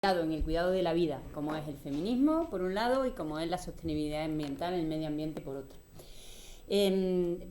en el cuidado de la vida, como es el feminismo, por un lado, y como es la sostenibilidad ambiental, el medio ambiente, por otro.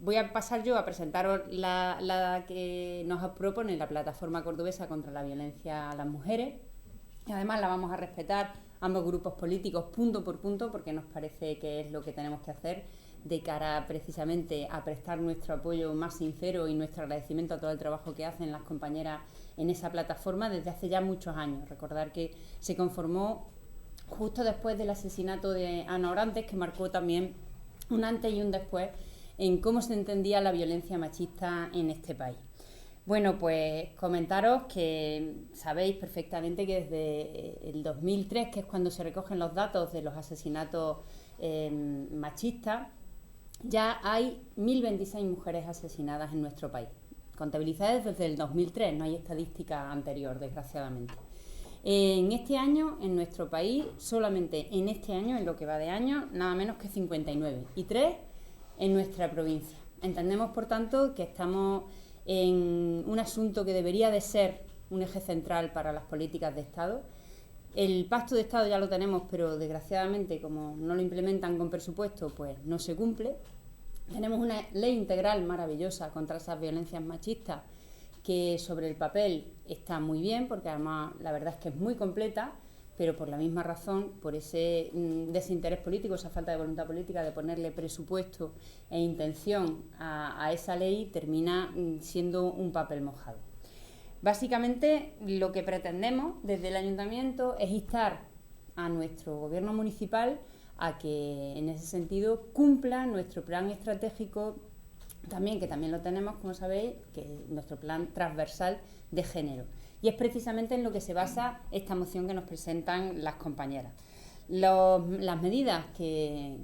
Voy a pasar yo a presentaros la que nos propone la Plataforma Cordobesa contra la Violencia a las Mujeres. Y además la vamos a respetar ambos grupos políticos punto por punto, porque nos parece que es lo que tenemos que hacer de cara precisamente a prestar nuestro apoyo más sincero y nuestro agradecimiento a todo el trabajo que hacen las compañeras en esa plataforma desde hace ya muchos años. Recordar que se conformó justo después del asesinato de Ana Orantes, que marcó también un antes y un después en cómo se entendía la violencia machista en este país. Bueno, pues comentaros que sabéis perfectamente que desde el 2003, que es cuando se recogen los datos de los asesinatos machistas, ya hay 1.026 mujeres asesinadas en nuestro país, contabilizadas desde el 2003, no hay estadística anterior, desgraciadamente. En este año, en nuestro país, solamente en este año, en lo que va de año, nada menos que 59, y 3 en nuestra provincia. Entendemos, por tanto, que estamos en un asunto que debería de ser un eje central para las políticas de Estado. El pacto de Estado ya lo tenemos, pero desgraciadamente, como no lo implementan con presupuesto, pues no se cumple. Tenemos una ley integral maravillosa contra esas violencias machistas, que sobre el papel está muy bien, porque además la verdad es que es muy completa, pero por la misma razón, por ese desinterés político, esa falta de voluntad política de ponerle presupuesto e intención a esa ley, termina siendo un papel mojado. Básicamente, lo que pretendemos desde el Ayuntamiento es instar a nuestro Gobierno municipal a que, en ese sentido, cumpla nuestro plan estratégico, que también lo tenemos, como sabéis, que es nuestro plan transversal de género. Y es precisamente en lo que se basa esta moción que nos presentan las compañeras. Las medidas que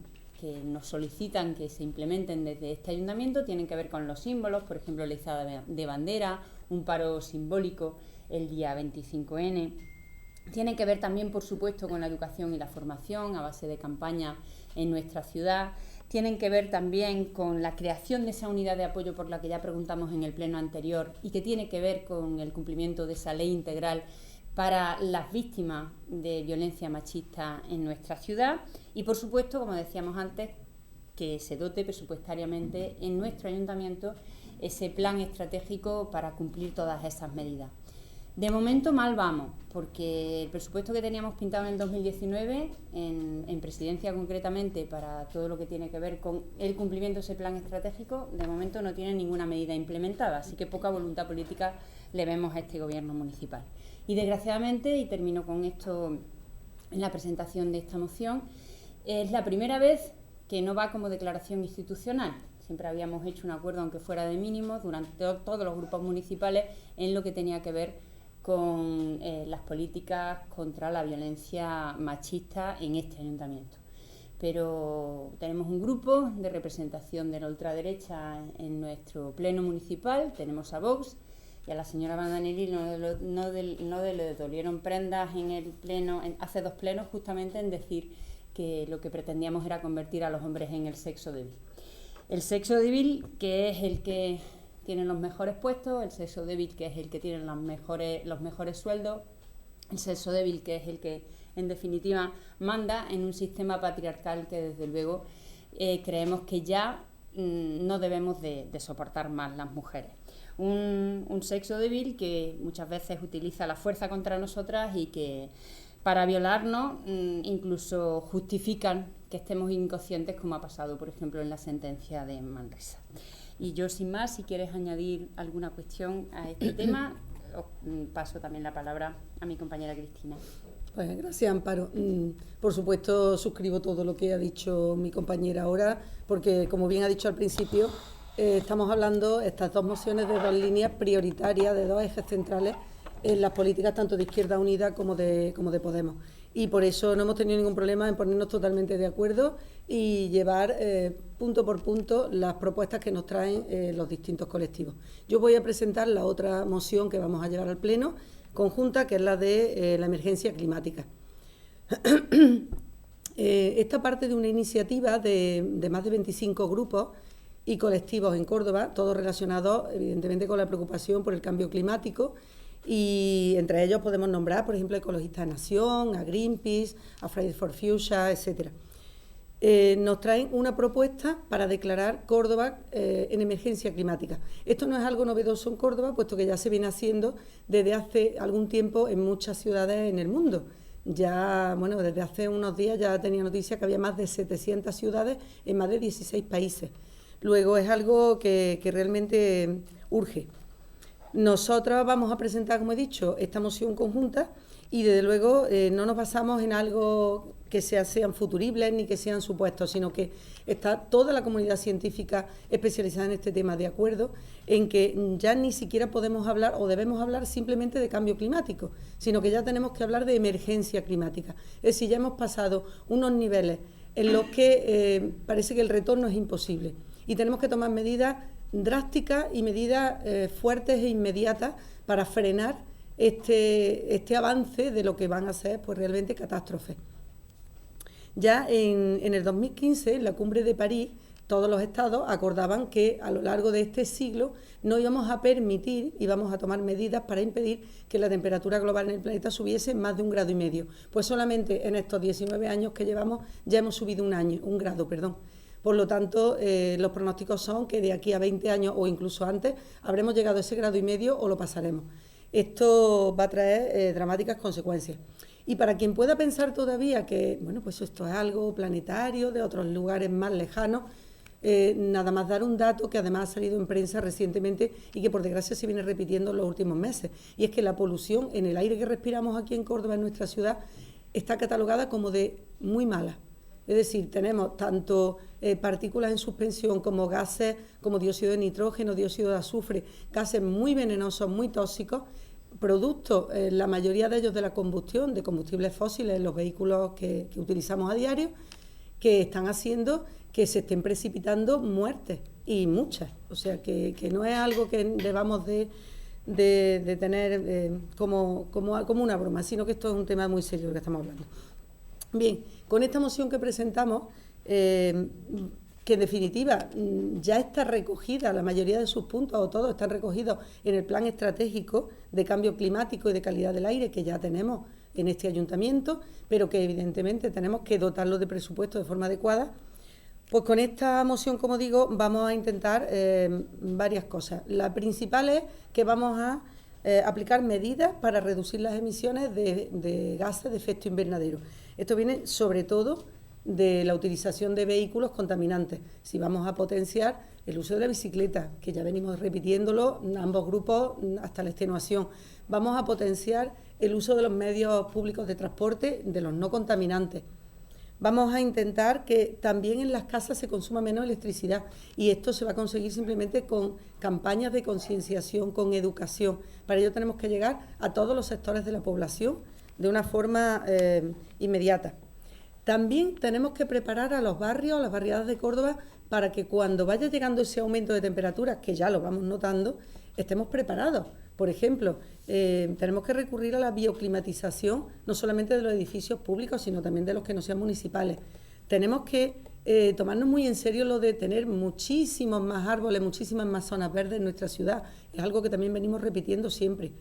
nos solicitan que se implementen desde este ayuntamiento tienen que ver con los símbolos, por ejemplo, la izada de bandera, un paro simbólico el día 25N. Tienen que ver también, por supuesto, con la educación y la formación a base de campañas en nuestra ciudad. Tienen que ver también con la creación de esa unidad de apoyo por la que ya preguntamos en el pleno anterior y que tiene que ver con el cumplimiento de esa ley integral para las víctimas de violencia machista en nuestra ciudad. Y, por supuesto, como decíamos antes, que se dote presupuestariamente en nuestro ayuntamiento ese plan estratégico para cumplir todas esas medidas. De momento mal vamos, porque el presupuesto que teníamos pintado en el 2019, en Presidencia concretamente, para todo lo que tiene que ver con el cumplimiento de ese plan estratégico, de momento no tiene ninguna medida implementada, así que poca voluntad política le vemos a este Gobierno municipal. Y desgraciadamente, y termino con esto en la presentación de esta moción, es la primera vez que no va como declaración institucional. Siempre habíamos hecho un acuerdo, aunque fuera de mínimos, durante todos los grupos municipales, en lo que tenía que ver con las políticas contra la violencia machista en este ayuntamiento. Pero tenemos un grupo de representación de la ultraderecha en nuestro pleno municipal, tenemos a Vox, y a la señora Bandanelli no le dolieron prendas en el pleno, hace 2 plenos, justamente en decir que lo que pretendíamos era convertir a los hombres en el sexo débil. El sexo débil, que es el que tienen los mejores puestos, el sexo débil, que es el que tiene los mejores sueldos, el sexo débil, que es el que, en definitiva, manda en un sistema patriarcal que, desde luego, creemos que ya no debemos de soportar más las mujeres. Un sexo débil que muchas veces utiliza la fuerza contra nosotras y que, para violarnos, incluso justifican que estemos inconscientes, como ha pasado, por ejemplo, en la sentencia de Manresa. Y yo, sin más, si quieres añadir alguna cuestión a este tema, os paso también la palabra a mi compañera Cristina. Pues gracias, Amparo. Por supuesto, suscribo todo lo que ha dicho mi compañera ahora, porque, como bien ha dicho al principio, estamos hablando, estas 2 mociones, de 2 líneas prioritarias, de 2 ejes centrales en las políticas tanto de Izquierda Unida como de Podemos. Y por eso no hemos tenido ningún problema en ponernos totalmente de acuerdo y llevar punto por punto las propuestas que nos traen los distintos colectivos. Yo voy a presentar la otra moción que vamos a llevar al Pleno conjunta, que es la de la emergencia climática. Esta parte de una iniciativa de más de 25 grupos y colectivos en Córdoba, todos relacionados evidentemente con la preocupación por el cambio climático y entre ellos podemos nombrar, por ejemplo, Ecologistas de Nación, a Greenpeace, a Fridays for Future, etcétera. Nos traen una propuesta para declarar Córdoba en emergencia climática. Esto no es algo novedoso en Córdoba, puesto que ya se viene haciendo desde hace algún tiempo en muchas ciudades en el mundo. Ya, bueno, desde hace unos días ya tenía noticia que había más de 700 ciudades en más de 16 países. Luego es algo que realmente urge. Nosotros vamos a presentar, como he dicho, esta moción conjunta y desde luego no nos basamos en algo que sean futuribles ni que sean supuestos, sino que está toda la comunidad científica especializada en este tema de acuerdo en que ya ni siquiera podemos hablar o debemos hablar simplemente de cambio climático, sino que ya tenemos que hablar de emergencia climática. Es decir, ya hemos pasado unos niveles en los que parece que el retorno es imposible y tenemos que tomar medidas drásticas y medidas fuertes e inmediatas para frenar este avance de lo que van a ser pues realmente catástrofes. Ya en el 2015, en la cumbre de París, todos los estados acordaban que a lo largo de este siglo no íbamos a permitir, íbamos a tomar medidas para impedir que la temperatura global en el planeta subiese más de 1,5 grados. Pues solamente en estos 19 años que llevamos ya hemos subido 1 grado. Por lo tanto, los pronósticos son que de aquí a 20 años o incluso antes habremos llegado a ese 1,5 grados o lo pasaremos. Esto va a traer dramáticas consecuencias. Y para quien pueda pensar todavía que, bueno, pues esto es algo planetario, de otros lugares más lejanos, nada más dar un dato que además ha salido en prensa recientemente y que por desgracia se viene repitiendo en los últimos meses. Y es que la polución en el aire que respiramos aquí en Córdoba, en nuestra ciudad, está catalogada como de muy mala. Es decir, tenemos tanto partículas en suspensión como gases, como dióxido de nitrógeno, dióxido de azufre, gases muy venenosos, muy tóxicos, productos, la mayoría de ellos de la combustión de combustibles fósiles en los vehículos que utilizamos a diario, que están haciendo que se estén precipitando muertes, y muchas. O sea, que no es algo que debamos de tener como una broma, sino que esto es un tema muy serio de lo que estamos hablando. Bien, con esta moción que presentamos, que en definitiva ya está recogida, la mayoría de sus puntos o todos están recogidos en el plan estratégico de cambio climático y de calidad del aire que ya tenemos en este ayuntamiento, pero que evidentemente tenemos que dotarlo de presupuesto de forma adecuada. Pues con esta moción, como digo, vamos a intentar varias cosas. La principal es que vamos a aplicar medidas para reducir las emisiones de gases de efecto invernadero. Esto viene sobre todo de la utilización de vehículos contaminantes. Si vamos a potenciar el uso de la bicicleta, que ya venimos repitiéndolo en ambos grupos hasta la extenuación. Vamos a potenciar el uso de los medios públicos de transporte, de los no contaminantes. Vamos a intentar que también en las casas se consuma menos electricidad, y esto se va a conseguir simplemente con campañas de concienciación, con educación. Para ello tenemos que llegar a todos los sectores de la población de una forma inmediata. También tenemos que preparar a los barrios, a las barriadas de Córdoba, para que cuando vaya llegando ese aumento de temperaturas, que ya lo vamos notando, estemos preparados. Por ejemplo, tenemos que recurrir a la bioclimatización, no solamente de los edificios públicos, sino también de los que no sean municipales. Tenemos que tomarnos muy en serio lo de tener muchísimos más árboles, muchísimas más zonas verdes en nuestra ciudad. Es algo que también venimos repitiendo siempre.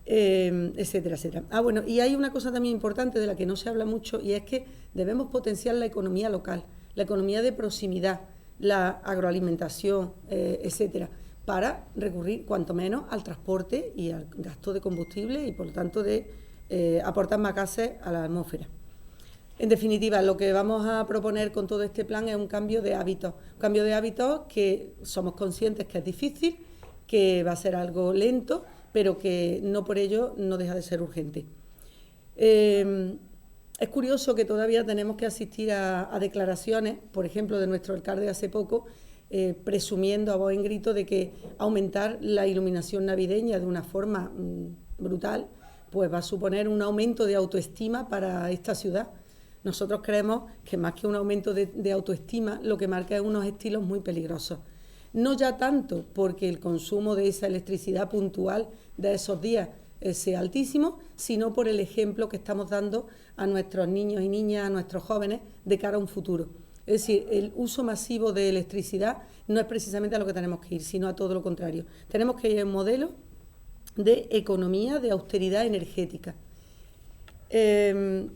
Etcétera, etcétera. Bueno, y hay una cosa también importante de la que no se habla mucho, y es que debemos potenciar la economía local, la economía de proximidad, la agroalimentación, etcétera, para recurrir cuanto menos al transporte y al gasto de combustible y por lo tanto de aportar más gases a la atmósfera. En definitiva, lo que vamos a proponer con todo este plan es un cambio de hábitos que somos conscientes que es difícil, que va a ser algo lento, pero que no por ello no deja de ser urgente. Es curioso que todavía tenemos que asistir a declaraciones, por ejemplo, de nuestro alcalde hace poco, presumiendo a voz en grito de que aumentar la iluminación navideña de una forma brutal pues va a suponer un aumento de autoestima para esta ciudad. Nosotros creemos que más que un aumento de autoestima, lo que marca es unos estilos muy peligrosos. No ya tanto porque el consumo de esa electricidad puntual de esos días sea altísimo, sino por el ejemplo que estamos dando a nuestros niños y niñas, a nuestros jóvenes, de cara a un futuro. Es decir, el uso masivo de electricidad no es precisamente a lo que tenemos que ir, sino a todo lo contrario. Tenemos que ir en modelo de economía, de austeridad energética. Creemos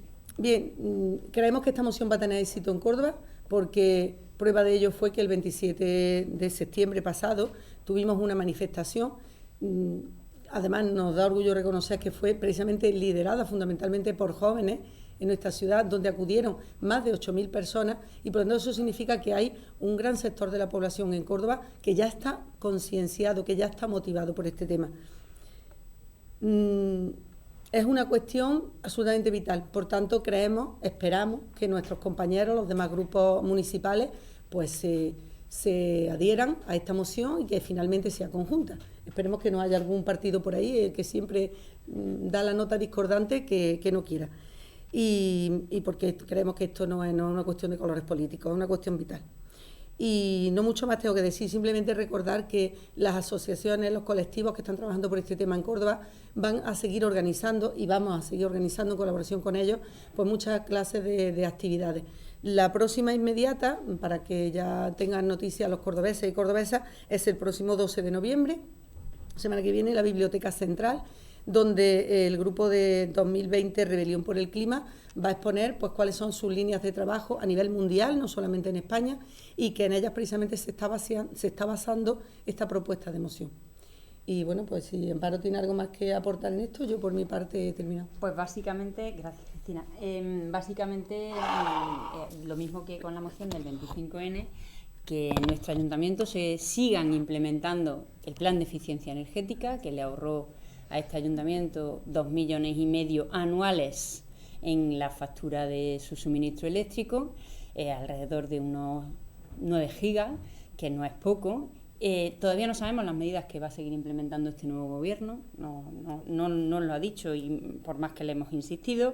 que esta moción va a tener éxito en Córdoba, porque prueba de ello fue que el 27 de septiembre pasado tuvimos una manifestación. Además, nos da orgullo reconocer que fue precisamente liderada fundamentalmente por jóvenes en nuestra ciudad, donde acudieron más de 8.000 personas, y por lo tanto eso significa que hay un gran sector de la población en Córdoba que ya está concienciado, que ya está motivado por este tema. Es una cuestión absolutamente vital, por tanto esperamos que nuestros compañeros, los demás grupos municipales, pues se adhieran a esta moción y que finalmente sea conjunta. Esperemos que no haya algún partido por ahí que siempre da la nota discordante que no quiera. Y porque creemos que esto no es una cuestión de colores políticos, es una cuestión vital. Y no mucho más tengo que decir, simplemente recordar que las asociaciones, los colectivos que están trabajando por este tema en Córdoba van a seguir organizando, y vamos a seguir organizando en colaboración con ellos, pues muchas clases de actividades. La próxima inmediata, para que ya tengan noticias los cordobeses y cordobesas, es el próximo 12 de noviembre, semana que viene, en la Biblioteca Central, donde el grupo de 2020 Rebelión por el Clima va a exponer pues cuáles son sus líneas de trabajo a nivel mundial, no solamente en España, y que en ellas precisamente se está basando esta propuesta de moción. Y bueno, pues si Amparo tiene algo más que aportar en esto, yo por mi parte he terminado. Pues básicamente, gracias Cristina, lo mismo que con la moción del 25N, que en nuestro ayuntamiento se sigan implementando el plan de eficiencia energética, que le ahorró a este ayuntamiento 2,5 millones anuales en la factura de su suministro eléctrico, alrededor de unos 9 gigas, que no es poco. Todavía no sabemos las medidas que va a seguir implementando este nuevo gobierno, no lo ha dicho, y por más que le hemos insistido,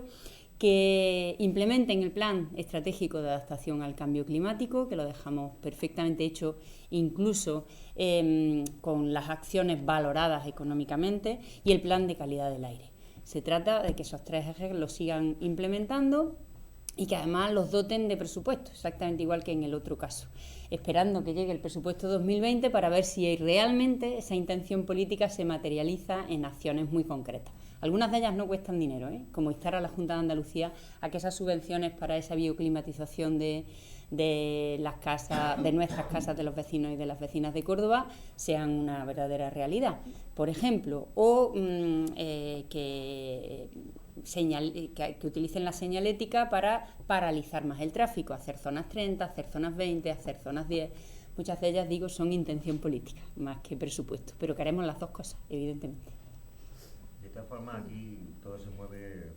que implementen el plan estratégico de adaptación al cambio climático, que lo dejamos perfectamente hecho, incluso con las acciones valoradas económicamente, y el plan de calidad del aire. Se trata de que esos 3 ejes los sigan implementando y que además los doten de presupuesto, exactamente igual que en el otro caso, esperando que llegue el presupuesto 2020 para ver si realmente esa intención política se materializa en acciones muy concretas. Algunas de ellas no cuestan dinero, como instar a la Junta de Andalucía a que esas subvenciones para esa bioclimatización de las casas, de nuestras casas, de los vecinos y de las vecinas de Córdoba, sean una verdadera realidad. Por ejemplo, o que utilicen la señalética para paralizar más el tráfico, hacer zonas 30, hacer zonas 20, hacer zonas 10. Muchas de ellas, digo, son intención política, más que presupuesto, pero queremos las dos cosas, evidentemente. De esta forma, aquí todo se mueve